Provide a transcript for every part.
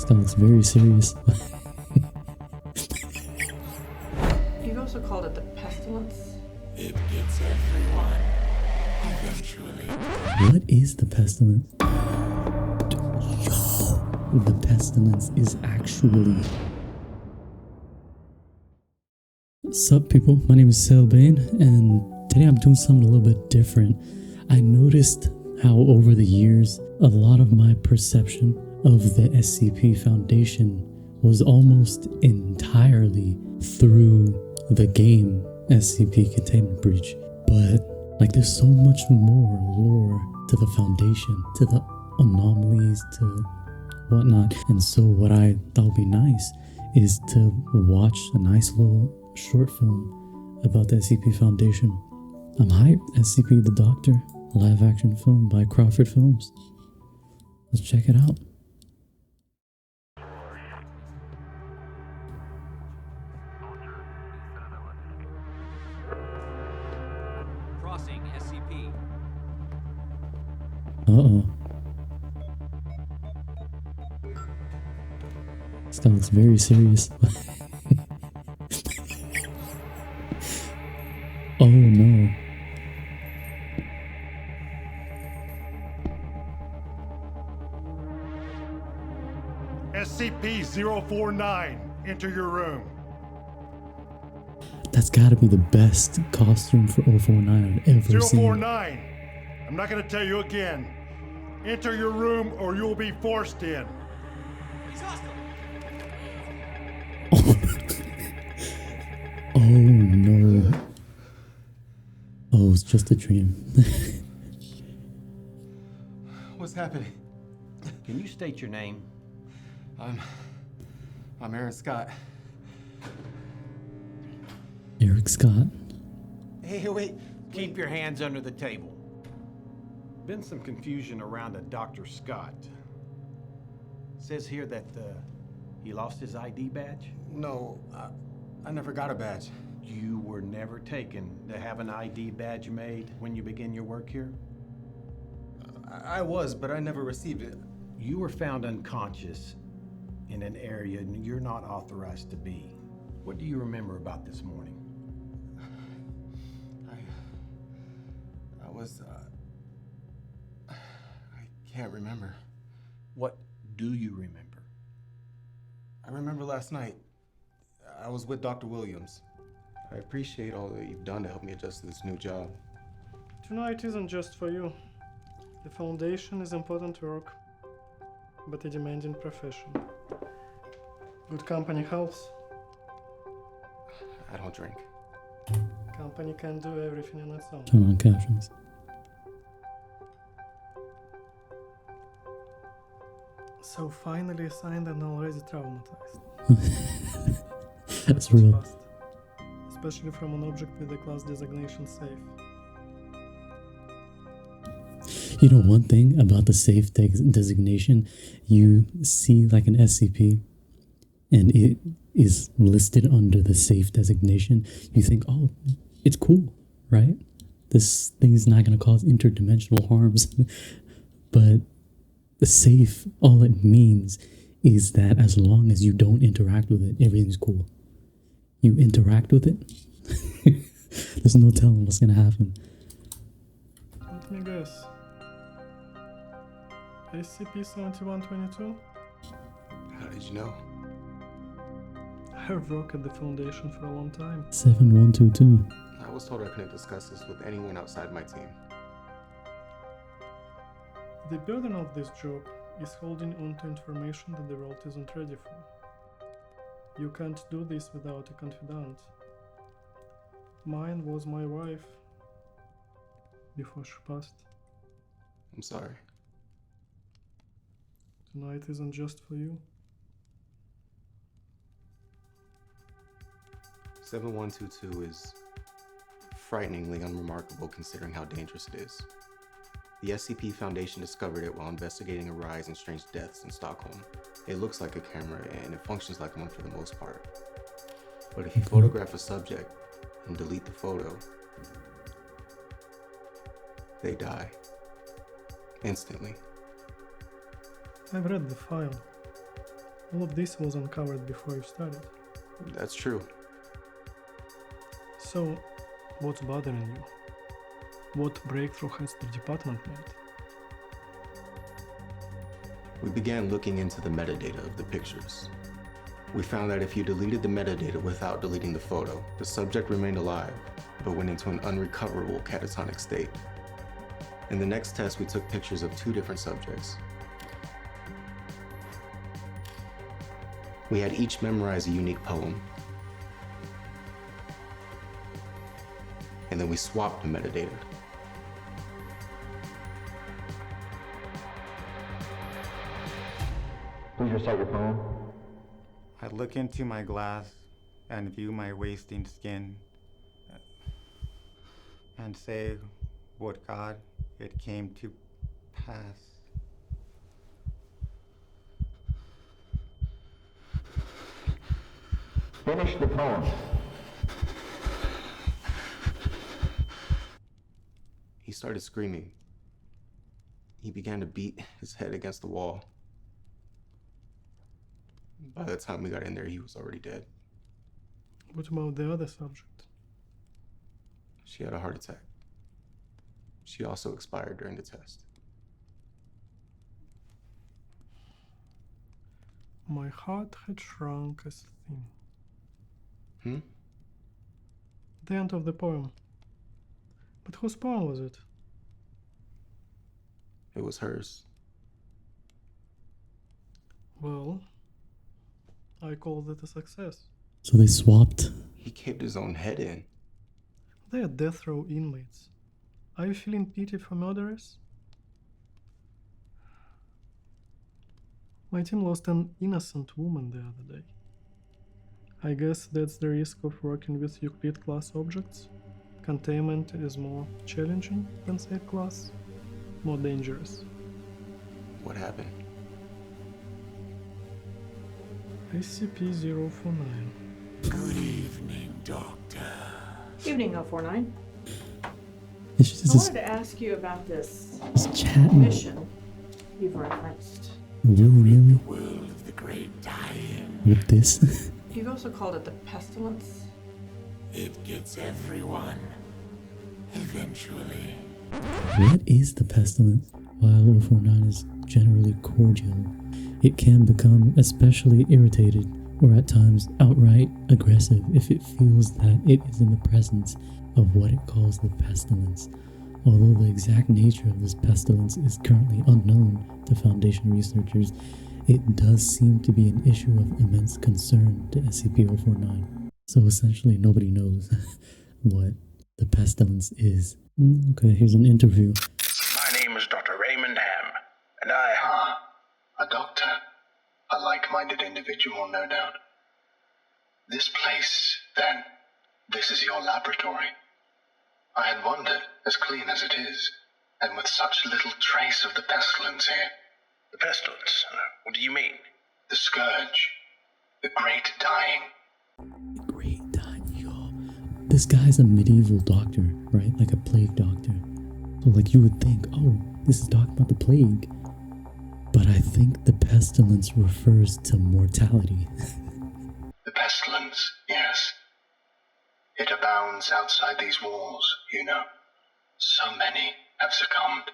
That looks very serious. You've also called it the Pestilence. It gets everyone, eventually. What is the Pestilence? Yo! The Pestilence is actually... Sup people, my name is Selbane, and today I'm doing something a little bit different. I noticed how over the years, a lot of my perception of the SCP Foundation was almost entirely through the game SCP Containment Breach. But like there's so much more lore to the Foundation, to the anomalies, to whatnot. And so what I thought would be nice is to watch a nice little short film about the SCP Foundation. I'm hyped. SCP The Doctor, a live action film by Crawford Films. Let's check it out. Crossing SCP. Uh-oh. That looks very serious. Oh no. SCP-049, enter your room. That's gotta be the best costume for 049 I've ever seen. 049, I'm not going to tell you again. Enter your room or you'll be forced in. He's hostile. Oh no. Oh, it's just a dream. What's happening? Can you state your name? I'm Aaron Scott. Eric Scott. Hey, wait. Keep your hands under the table. Been some confusion around a Dr. Scott. Says here that he lost his ID badge. No, I never got a badge. You were never taken to have an ID badge made when you begin your work here? I was, but I never received it. You were found unconscious in an area you're not authorized to be. What do you remember about this morning? I can't remember. What do you remember? I remember last night. I was with Dr. Williams. I appreciate all that you've done to help me adjust to this new job. Tonight isn't just for you. The Foundation is important work, but a demanding profession. Good company helps. I don't drink. Company can do everything on its own. Turn on captions. So finally assigned and already traumatized. That's real. Fast. Especially from an object with a class designation safe. You know, one thing about the safe designation, you see like an SCP and it is listed under the safe designation. You think, oh, it's cool, right? This thing is not going to cause interdimensional harms. But the safe, all it means is that as long as you don't interact with it, everything's cool. You interact with it, there's no telling what's going to happen. Let me guess. SCP-7122? How did you know? I've worked at the Foundation for a long time. 7122. I was told I couldn't discuss this with anyone outside my team. The burden of this job is holding on to information that the world isn't ready for. You can't do this without a confidant. Mine was my wife before she passed. I'm sorry. Tonight isn't just for you. 7122 is frighteningly unremarkable considering how dangerous it is. The SCP Foundation discovered it while investigating a rise in strange deaths in Stockholm. It looks like a camera and it functions like one for the most part. But if you photograph a subject and delete the photo, they die. Instantly. I've read the file. All of this was uncovered before you started. That's true. So, what's bothering you? What breakthrough has the department made? We began looking into the metadata of the pictures. We found that if you deleted the metadata without deleting the photo, the subject remained alive, but went into an unrecoverable catatonic state. In the next test, we took pictures of 2 different subjects. We had each memorize a unique poem. And then we swapped the metadata. Please recite your poem. I look into my glass and view my wasting skin and say, would God, it came to pass. Finish the poem. He started screaming. He began to beat his head against the wall. By the time we got in there, he was already dead. What about the other subject? She had a heart attack. She also expired during the test. My heart had shrunk as thin. The end of the poem. But whose poem was it? It was hers. Well, I called it a success. So they swapped. He caved his own head in. They are death row inmates. Are you feeling pity for murderers? My team lost an innocent woman the other day. I guess that's the risk of working with Euclid class objects. Containment is more challenging than safe class, more dangerous. What happened? SCP-049. Good evening, Doctor. Evening, 049. It's just I wanted to ask you about this this chatting. mission you've referenced. You really? World of the great dying. With this? You've also called it the Pestilence. It gets everyone. Eventually. What is the Pestilence? While 049 is generally cordial, it can become especially irritated or at times outright aggressive if it feels that it is in the presence of what it calls the Pestilence. Although the exact nature of this pestilence is currently unknown to Foundation researchers, it does seem to be an issue of immense concern to SCP-049. So essentially nobody knows what the Pestilence is. Okay, here's an interview. My name is Dr. Raymond Ham, and A doctor. A like-minded individual, no doubt. This place, then, this is your laboratory. I had wondered, as clean as it is, and with such little trace of the pestilence here. The Pestilence? What do you mean? The scourge. The great dying. The Great Dying, yo. This guy's a medieval doctor, right? Like a plague doctor. So like you would think, oh, this is talking about the plague. But I think the pestilence refers to mortality. The pestilence, yes. It abounds outside these walls, you know. So many have succumbed,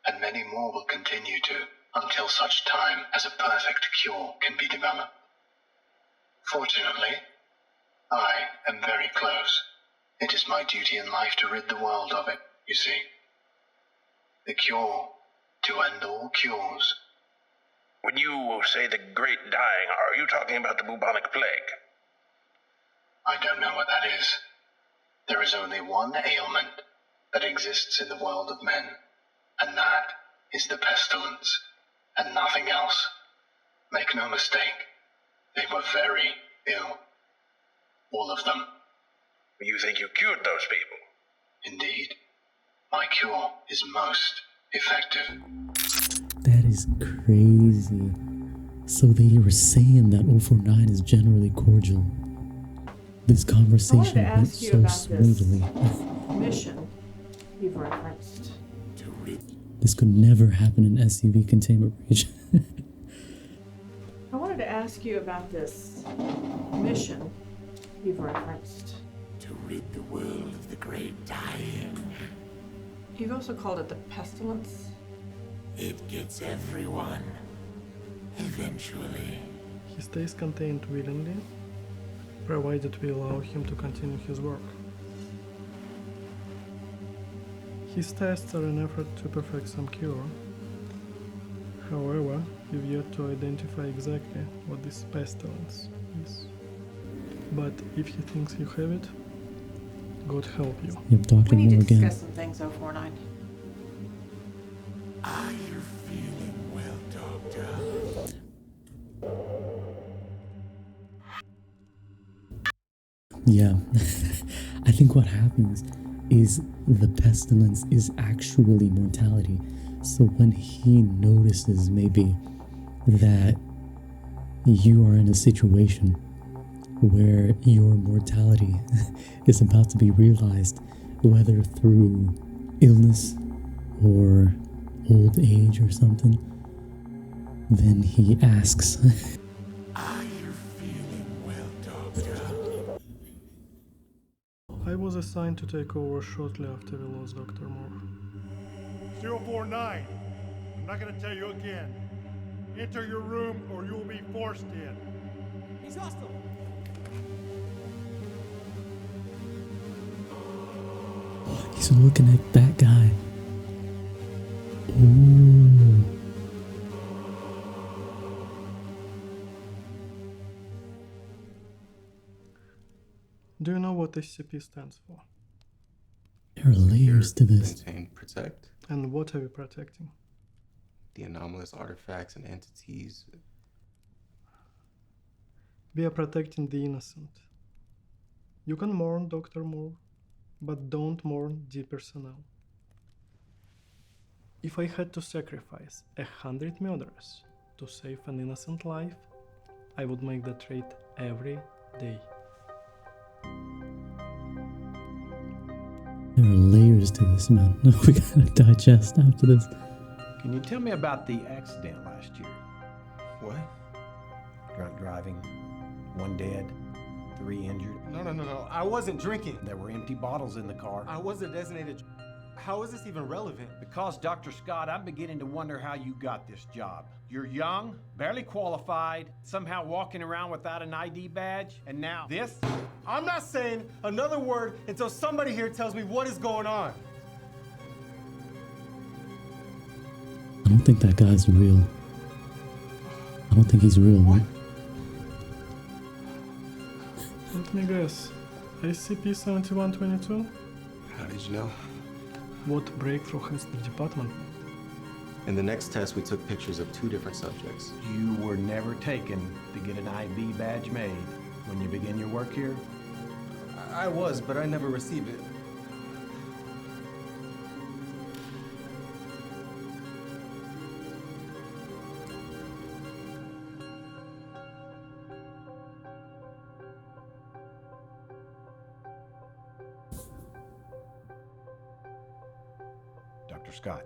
and many more will continue to, until such time as a perfect cure can be developed. Fortunately, I am very close. It is my duty in life to rid the world of it, you see. The cure to end all cures. When you say the great dying, are you talking about the bubonic plague? I don't know what that is. There is only one ailment that exists in the world of men, and that is the pestilence, and nothing else. Make no mistake, they were very ill. All of them. You think you cured those people? Indeed. My cure is most effective. That is crazy. So they were saying that 049 is generally cordial. This conversation went so smoothly. Mission you've referenced. This could never happen in SCP Containment Breach. I wanted to ask you about this mission you've referenced. To rid the world of the great dying. You've also called it the Pestilence. It gets everyone. Eventually. He stays contained willingly, provided we allow him to continue his work. His tests are an effort to perfect some cure. However, we've yet to identify exactly what this pestilence is. But if he thinks you have it, God help you. Yep, Dr. We need to Moore again. discuss some things, 049. Are you feeling well, Doctor? Yeah, I think what happens is the pestilence is actually mortality. So when he notices maybe that you are in a situation where your mortality is about to be realized, whether through illness or old age or something, then he asks, Are you feeling well, Doctor? I was assigned to take over shortly after we lost Dr. Moore. 049. I'm not going to tell you again. Enter your room or you will be forced in. He's hostile. he's looking at that guy. Ooh. Do you know what SCP stands for? There are layers to this. Contain, protect. And what are we protecting? The anomalous artifacts and entities. We are protecting the innocent. You can mourn Dr. Moore, but don't mourn the personnel. If I had to sacrifice 100 murderers to save an innocent life, I would make that trade every day. There are layers to this, man. We gotta digest after this. Can you tell me about the accident last year? What? Drunk driving, 1 dead, 3 injured. No. I wasn't drinking. There were empty bottles in the car. I wasn't designated. How is this even relevant? Because, Dr. Scott, I'm beginning to wonder how you got this job. You're young, barely qualified, somehow walking around without an ID badge, and now this? I'm not saying another word until somebody here tells me what is going on. I don't think that guy's real. I don't think he's real, right? Let me guess. SCP-7122? How did you know? What breakthrough has the department? In the next test, we took pictures of 2 different subjects. You were never taken to get an ID badge made when you begin your work here? I was, but I never received it. Dr. Scott.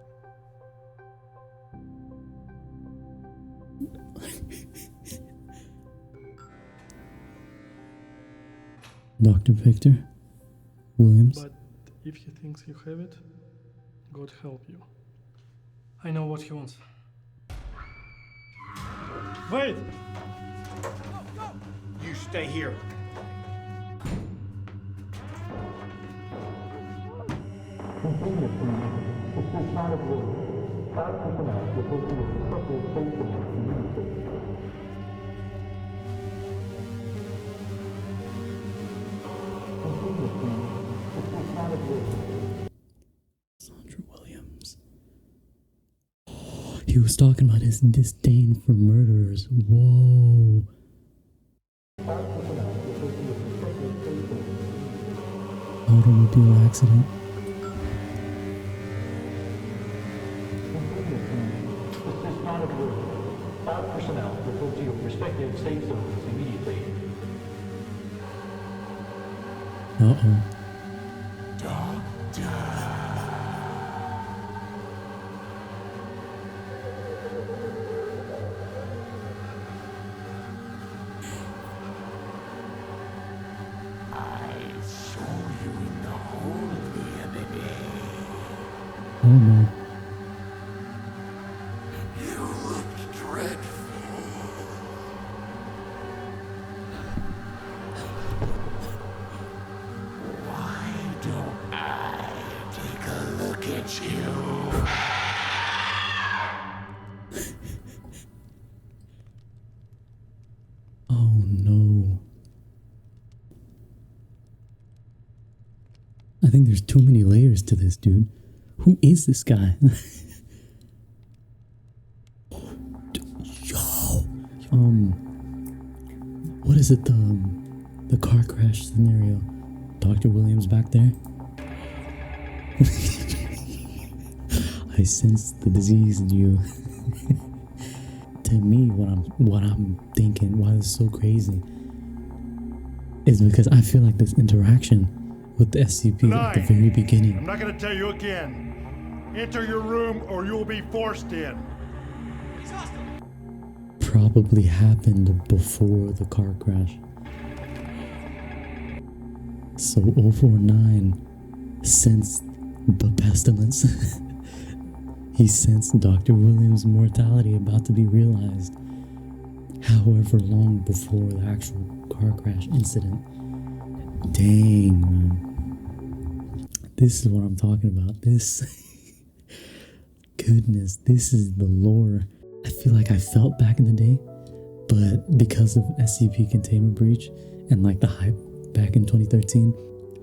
Dr. Victor Williams. But if he thinks you have it, God help you. I know what he wants. Wait! You stay here. Sandra Williams. He was talking about his disdain for murderers. Whoa. Automobile accident. All personnel report to your respective safe zones immediately. Uh-oh. Oh no. You look dreadful. Why don't I take a look at you? Oh no. I think there's too many layers to this, dude. Who is this guy? Yo. What is it? The car crash scenario. Dr. Williams back there? I sense the disease in you. To me, what I'm thinking, why this is so crazy, is because I feel like this interaction with the SCP at the very beginning. I'm not gonna tell you again. Enter your room or you'll be forced in. Probably happened before the car crash. So 049 sensed the pestilence. He sensed Dr. Williams' mortality about to be realized, however long before the actual car crash incident. Dang, man. This is what I'm talking about. This, goodness, this is the lore I feel like I felt back in the day, but because of SCP Containment Breach and like the hype back in 2013,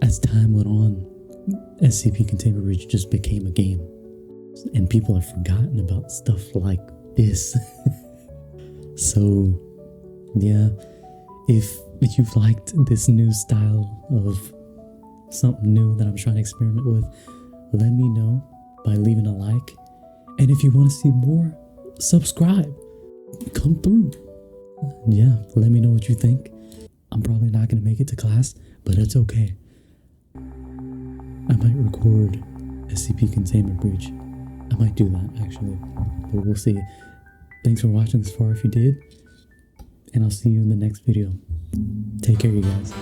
as time went on, SCP Containment Breach just became a game. And people have forgotten about stuff like this. So, yeah, if you've liked this new style of something new that I'm trying to experiment with, let me know by leaving a like. And if you want to see more, subscribe. Come through. Yeah, let me know what you think. I'm probably not going to make it to class, but it's okay. I might record SCP Containment Breach. I might do that, actually, but we'll see. Thanks for watching this far if you did, and I'll see you in the next video. Take care, you guys.